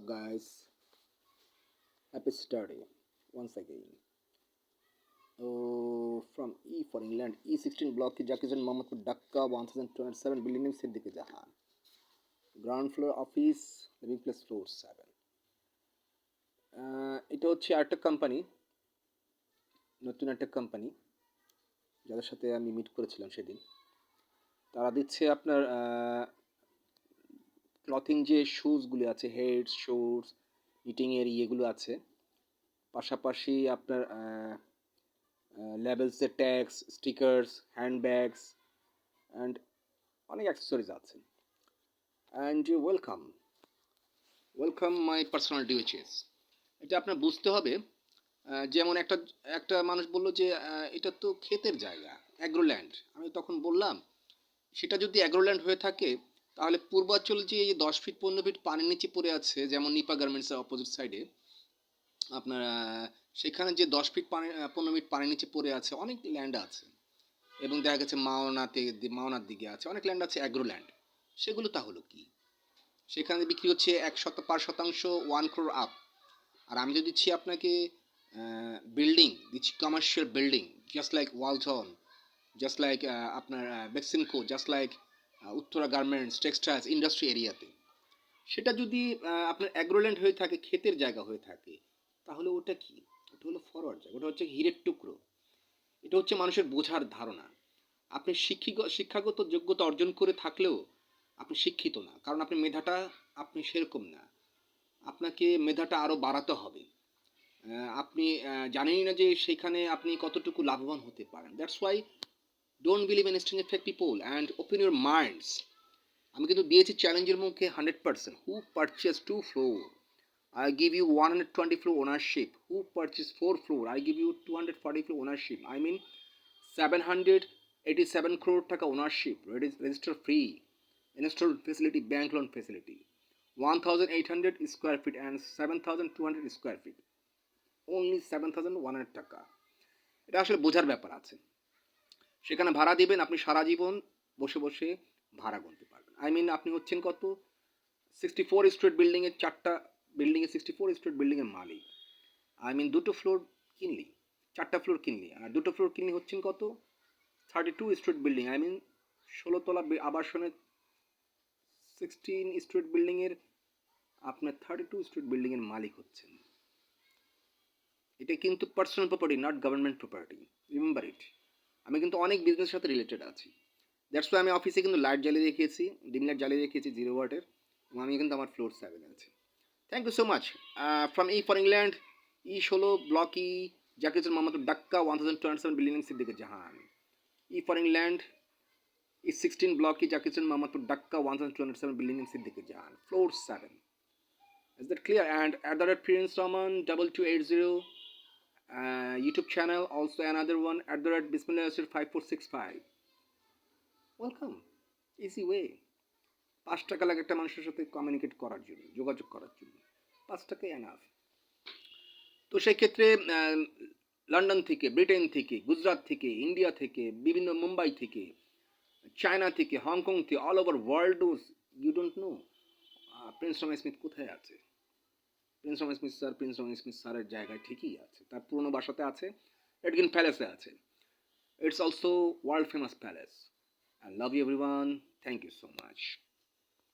guys? Happy study once again. From E for England, E16 block की Jakizan Mohammadpur Dhaka 1207 building name Siddique Jahan. Ground floor office, living plus floor 7. এটা হচ্ছে একটা company, নতুন একটা company যাদের সাথে আমি মিট করেছিলাম সেদিন। তারা দিচ্ছে আপনার ক্লথিং যে শুজগুলি আছে, হেডস, শোর্টস, নিটিংয়ের ইয়েগুলো আছে, পাশাপাশি আপনার লেবেলসের ট্যাগস, স্টিকার্স, হ্যান্ডব্যাগস অ্যান্ড অনেক অ্যাক্সেসরিজ আছে। And welcome my personal duchess. এটা আপনার বুঝতে হবে। যেমন একটা মানুষ বললো যে এটা তো ক্ষেতের জায়গা, অ্যাগ্রোল্যান্ড। আমি তখন বললাম সেটা যদি অ্যাগ্রোল্যান্ড হয়ে থাকে তাহলে পূর্বাঞ্চল যে 10 ফিট 15 ফিট পানির নিচে পড়ে আছে, যেমন নিপা গার্মেন্টসের অপোজিট সাইডে আপনার সেখানে যে 10 ফিট 15 ফিট পানির নিচে পড়ে আছে অনেক ল্যান্ড আছে, এবং দেখা গেছে মাওনার দিকে আছে অনেক ল্যান্ড আছে অ্যাগ্রোল্যান্ড। সেগুলো তাহলে কি? সেখানে বিক্রি হচ্ছে 1% 1 crore আপ। আর আমি যদি দিচ্ছি আপনাকে বিল্ডিং দিচ্ছি, commercial building, just like Walton, just like আপনার Beximco, just like Uttara garments, textiles industry এরিয়াতে, সেটা যদি আপনার অ্যাগ্রোল্যান্ড হয়ে থাকে, ক্ষেতের জায়গা হয়ে থাকে, তাহলে ওটা কি? ওটা হলো ফরওয়ার্ড জায়গা, ওটা হচ্ছে হীরের টুকরো। এটা হচ্ছে মানুষের বোঝার ধারণা। আপনি শিক্ষাগত যোগ্যতা অর্জন করে থাকলেও আপনি শিক্ষিত না, কারণ আপনি মেধাটা আপনি সেরকম না। আপনাকে মেধাটা আরও বাড়াতে হবে। আপনি জানেনই না যে সেখানে আপনি কতটুকু লাভবান হতে পারেন। That's why don't believe in strange fake people and open your minds. আমি কিন্তু দিয়েছি চ্যালেঞ্জের মুখে 100%। হু purchase 2 floor, I give you 120 floor ownership. Who purchase 4 floor, I give you 240 floor ownership. I mean 787 crore taka ownership, register free, install facility, bank loan facility, 1800 square feet and 7200 square feet, only 7100 টাকা। এটা আসলে বোঝার ব্যাপার আছে। সেখানে ভাড়া দিবেন, আপনি সারা জীবন বসে বসে ভাড়া গুনতে পারবেন। আই মিন আপনি হচ্ছেন কত, 64 স্ট্রিট বিল্ডিংয়ের 4টা বিল্ডিংয়ে 64 স্ট্রিট বিল্ডিংয়ের মালিক। আই মিন 2টো ফ্লোর কিনলি, 4টা ফ্লোর কিনলি, আর 2টো ফ্লোর কিনলি হচ্ছেন কত, 32 স্ট্রিট বিল্ডিং। আই মিন 16তলা আবাসনের 16 স্ট্রিট বিল্ডিংয়ের আপনার 32 স্ট্রিট বিল্ডিংয়ের মালিক হচ্ছেন। এটা কিন্তু personal property, not government property, remember it. আমি কিন্তু অনেক বিজনেসের সাথে রিলেটেড আছি। দ্যাটস ওয়াই আমি অফিসে কিন্তু লাইট জ্বালিয়ে রেখেছি, ডিম লাইট জ্বালিয়ে রেখেছি 0 ওয়াটের, এবং আমি কিন্তু আমার ফ্লোর 7 আছে। Thank you so much. From E for England, E16 block E, Zakiruzzaman Mohammad Dhaka 1207 building Siddique Jahan. E for England is 16 block is Jakistan Mamadpur Dhaka 1207 building in Siddique Jahan, floor 7. Is that clear? And at the Prince Raman 2280 YouTube channel, also another one at the red Bismillah 5465. Welcome. Easy way. 5 টাকা লাগে একটা মানুষের সাথে communicate করার জন্য, যোগাযোগ করার জন্য 5 টাকাই এনাফ। তো সেই ক্ষেত্রে লন্ডন থেকে, ব্রিটেন থেকে, গুজরাট থেকে, ইন্ডিয়া থেকে, বিভিন্ন মুম্বাই থেকে, চায়না থেকে, হংকং থেকে, all over world, you don't know prince Ramesh Smith কোথায় আছে। প্রিন্স রমেশ স্মিথ স্যারের জায়গায় ঠিকই আছে, তার পুরনো বাসাতে আছে, রেডগিন প্যালেসে আছে। It's also world famous palace. I love you everyone, thank you so much.